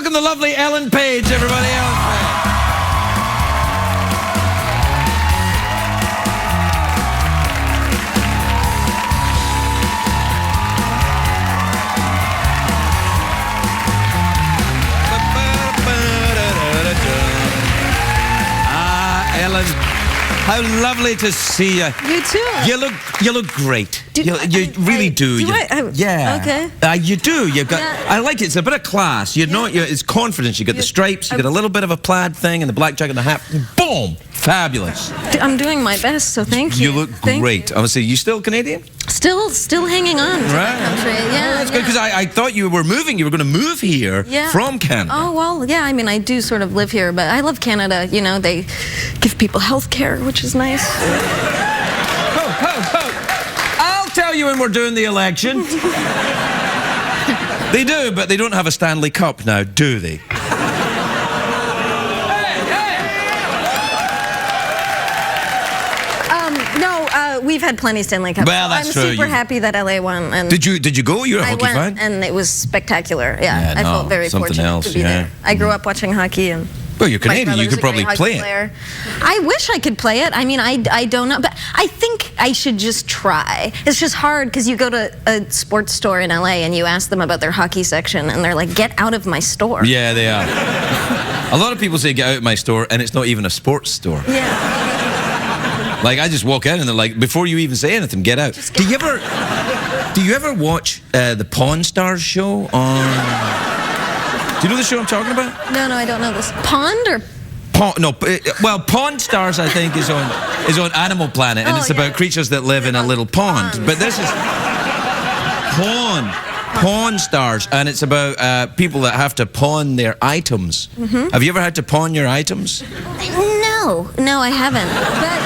welcome the lovely Ellen Page, everybody. Ellen Page. Ellen, how lovely to see you. You too. You look great. You really do. Yeah. Okay. You do. You've got. Yeah. I like it. It's a bit of class. You know, it's confidence. You got the stripes. You got a little bit of a plaid thing, and the black jacket and the hat. Boom! Fabulous. I'm doing my best, so thank you. You look great. Obviously, you still Canadian? Still hanging on to the country. Yeah, that's good, because I thought you were moving. You were going to move here from Canada. Oh, well, yeah. I mean, I do sort of live here, but I love Canada. You know, they give people health care, which is nice. I'll tell you when we're doing the election. They do, but they don't have a Stanley Cup now, do they? We've had plenty of Stanley Cups. Well, that's true. I'm super happy that LA won. And did you go? You're a hockey fan? I went, and it was spectacular. Yeah, I felt very fortunate to be there. I grew up watching hockey, and well, you're Canadian. You could probably play it. I wish I could play it. I mean, I don't know, but I think I should just try. It's just hard because you go to a sports store in LA and you ask them about their hockey section, and they're like, "Get out of my store." Yeah, they are. A lot of people say, "Get out of my store," and it's not even a sports store. Yeah. Like, I just walk out and they're like, before you even say anything, get out. Do you ever watch the Pawn Stars show on... Do you know the show I'm talking about? No, I don't know this. Pond or... Well, Pawn Stars, I think, is on Animal Planet, and it's about creatures that live in a little pond. But this is... Pawn Stars, and it's about people that have to pawn their items. Have you ever had to pawn your items? No, I haven't. But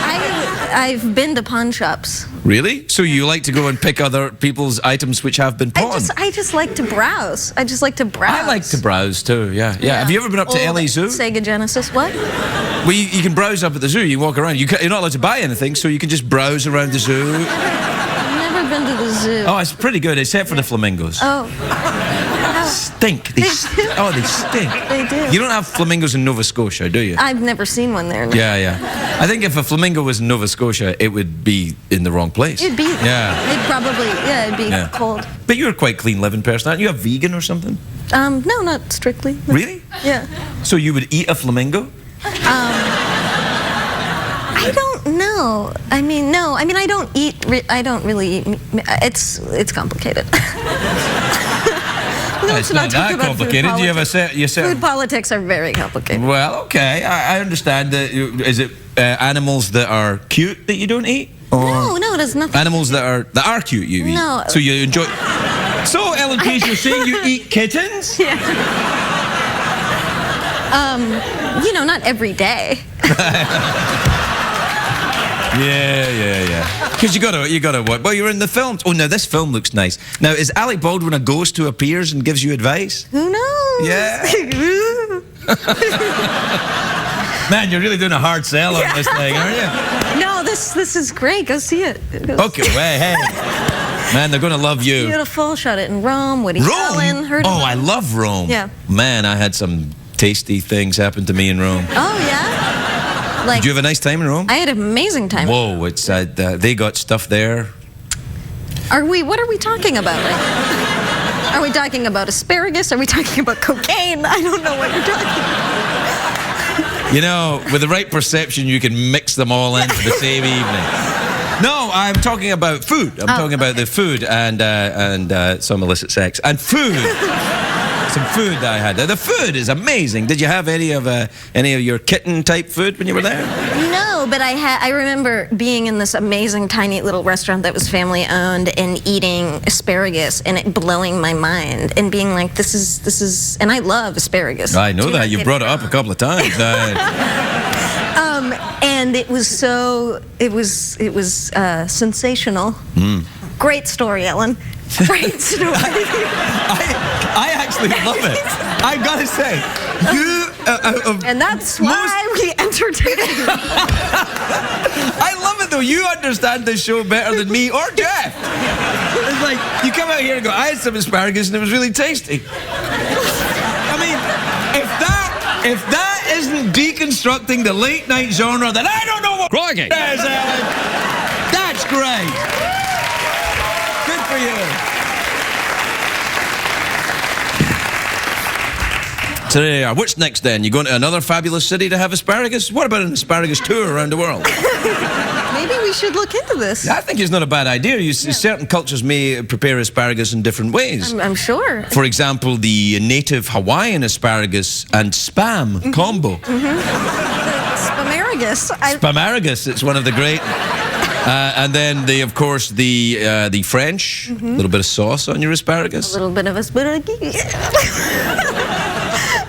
I've been to pawn shops. Really? So you like to go and pick other people's items which have been pawned? I just like to browse. I just like to browse. I like to browse too, yeah. Have you ever been up to LA Zoo? Sega Genesis, what? Well, you can browse up at the zoo. You walk around. You're not allowed to buy anything, so you can just browse around the zoo. I've never been to the zoo. Oh, it's pretty good, except for the flamingos. Oh. Stink. They stink. They do. You don't have flamingos in Nova Scotia, do you? I've never seen one there. No. Yeah. I think if a flamingo was in Nova Scotia, it would be in the wrong place. It'd be. Yeah. It'd probably. Yeah, it'd be cold. But you're a quite clean-living person, aren't you? A vegan or something? No, not strictly. No. Really? Yeah. So you would eat a flamingo? I don't know. I mean, no. I mean, I don't really eat. It's complicated. It's not that complicated. Do you have a set? Food politics are very complicated. Well, okay. I understand that. Is it animals that are cute that you don't eat? No, there's nothing. Animals that are cute you eat. No. So you enjoy. So Ellen Page, you're saying you eat kittens? Yeah. You know, not every day. Yeah. Because you gotta what? Well, you're in the films. Oh, now this film looks nice. Now, is Alec Baldwin a ghost who appears and gives you advice? Who knows? Yeah. Man, you're really doing a hard sell on this thing, aren't you? No, this is great. Go see it. Okay, well, hey. Man, they're gonna love you. Beautiful. Shot it in Rome. Woody Allen. Heard of it? I love Rome. Yeah. Man, I had some tasty things happen to me in Rome. Oh, yeah? Like, did you have a nice time in Rome? I had an amazing time. Whoa, it's they got stuff there. What are we talking about? Are we talking about asparagus? Are we talking about cocaine? I don't know what you're talking about. You know, with the right perception, you can mix them all in for the same evening. No, I'm talking about food. I'm talking about the food and some illicit sex and food. Some food that I had there. The food is amazing. Did you have any of your kitten type food when you were there? No, but I remember being in this amazing tiny little restaurant that was family owned and eating asparagus and it blowing my mind and being like, this is, and I love asparagus. I know that. You brought it up a couple of times. And it was sensational. Great story, Ellen. Great story. I actually love it. I gotta say, you. And that's why we entertain. I love it though. You understand this show better than me or Jeff. It's like you come out here and go, I had some asparagus and it was really tasty. I mean, If that isn't deconstructing the late night genre, then I don't know what Crikey. is. That's great. Good for you. Today, what's next then? You going to another fabulous city to have asparagus? What about an asparagus tour around the world? Maybe we should look into this. I think it's not a bad idea. Certain cultures may prepare asparagus in different ways. I'm sure. For example, the native Hawaiian asparagus and spam combo. Spamaragus. Spamaragus, it's one of the great. And then, of course, the French. A little bit of sauce on your asparagus. A little bit of asparagus.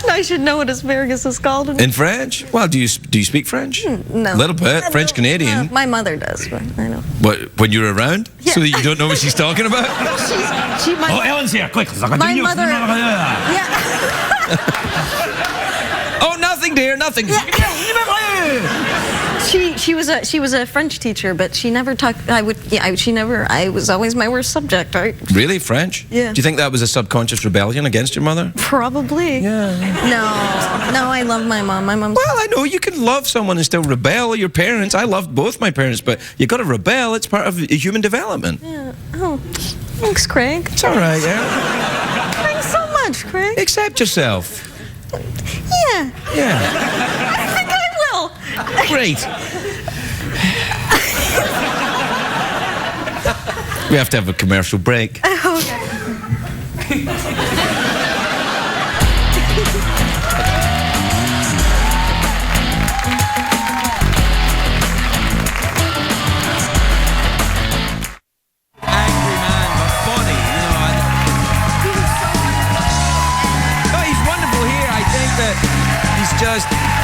I should know what asparagus is called. In French? Well, do you speak French? No. A little bit. French Canadian. My mother does, but I don't. What, when you're around? Yeah. So that you don't know what she's talking about? Oh, Ellen's here, quick. My mother. Yeah. Oh, nothing, dear, nothing. Yeah. She was a French teacher, but she never talked. I was always my worst subject. Really, French? Yeah. Do you think that was a subconscious rebellion against your mother? Probably. Yeah. No, I love my mom. My mom's. Well, I know you can love someone and still rebel. Your parents, I loved both my parents, but you got to rebel. It's part of human development. Yeah. Oh, thanks, Craig. It's all right, yeah. Thanks so much, Craig. Accept yourself. Yeah. Yeah. I think I will. Great. We have to have a commercial break. Okay.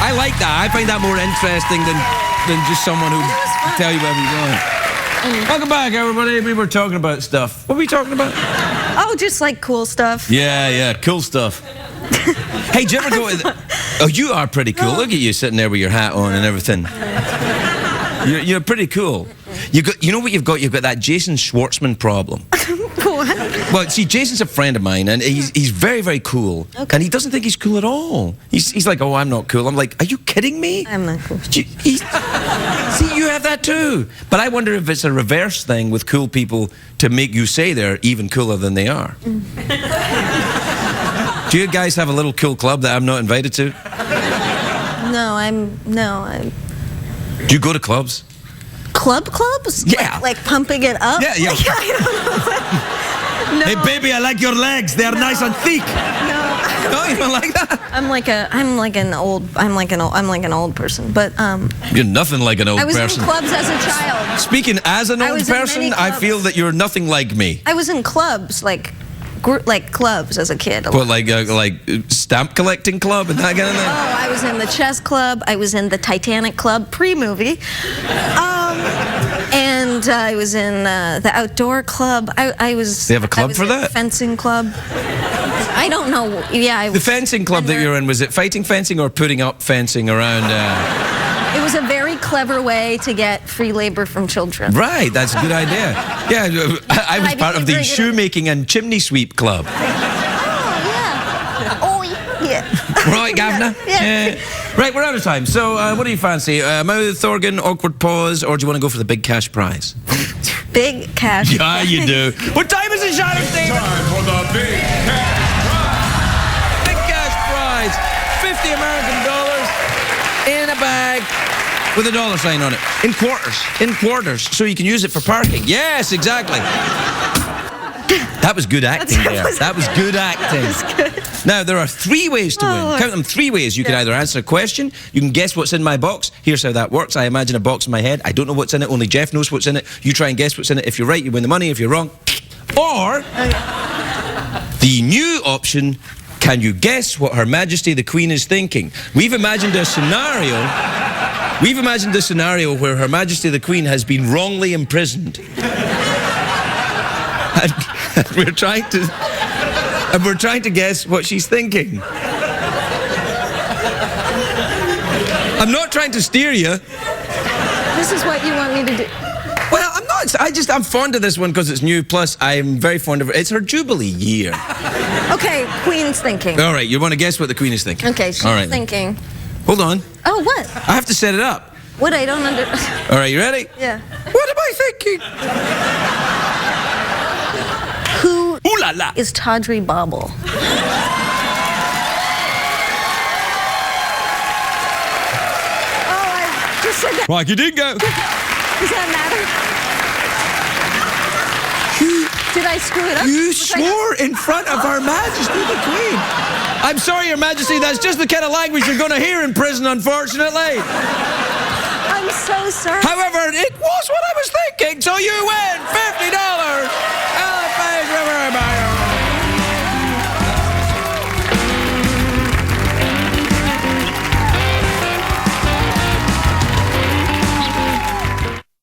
I like that. I find that more interesting than just someone who tell you where we're going. Welcome back, everybody. We were talking about stuff. What were we talking about? Oh, just like cool stuff. Yeah, cool stuff. Hey, do you ever go with... Oh, you are pretty cool. Look at you sitting there with your hat on and everything. You're pretty cool. You know what you've got? You've got that Jason Schwartzman problem. What? Well, see, Jason's a friend of mine, and he's very, very cool. Okay. And he doesn't think he's cool at all. He's like, oh, I'm not cool. I'm like, are you kidding me? I'm not cool. See, you have that too. But I wonder if it's a reverse thing with cool people to make you say they're even cooler than they are. Do you guys have a little cool club that I'm not invited to? No, I'm. Do you go to clubs? Clubs? Yeah. Like pumping it up? Yeah. Like, no. Hey, baby, I like your legs. They're nice and thick. No, you don't like that? I'm like an old person, but You're nothing like an old person. I was in clubs as a child. Speaking as an old person, I feel that you're nothing like me. I was in clubs, like clubs as a kid. What, like stamp collecting club and that kind of thing? Oh, I was in the chess club. I was in the Titanic club pre-movie. And I was in the outdoor club. I was. They have a club for that? Fencing club. I don't know. Yeah. The fencing club that you're in, was it fighting fencing or putting up fencing around? It was a very clever way to get free labor from children. Right, that's a good idea. Yeah, I was part of the shoemaking and chimney sweep club. Oh, yeah. Oh, yeah. Right, Governor? Yeah. Right, we're out of time. So, what do you fancy? Mouth organ, awkward pause, or do you want to go for the big cash prize? Big cash. Yeah, you do. What time is it, Shadow Steve? Time for the big cash prize. Big cash prize. $50 American in a bag with a dollar sign on it. In quarters, so you can use it for parking. Yes, exactly. That was good acting there. That was good acting. That was good. Now, there are 3 ways to win. Count them, 3 ways. You can either answer a question, you can guess what's in my box. Here's how that works. I imagine a box in my head. I don't know what's in it. Only Jeff knows what's in it. You try and guess what's in it. If you're right, you win the money. If you're wrong, or the new option, can you guess what Her Majesty the Queen is thinking? We've imagined a scenario where Her Majesty the Queen has been wrongly imprisoned. And we're trying to guess what she's thinking. I'm not trying to steer you. This is what you want me to do. Well, I'm not I'm fond of this one because it's new. Plus, I'm very fond of it. It's her Jubilee year. Okay, Queen's thinking. All right, you want to guess what the Queen is thinking? Okay, she's thinking. Hold on. Oh, what? I have to set it up. What? I don't under... All right, you ready? Yeah. What am I thinking? Who Ooh la la. is Tawdry Bobble? Just said that. Rocky Dingo. Does that matter? Did I screw it up? You swore in front of Her Majesty the Queen. I'm sorry, Your Majesty, that's just the kind of language you're going to hear in prison, unfortunately. I'm so sorry. However, it was what I was thinking, so you win.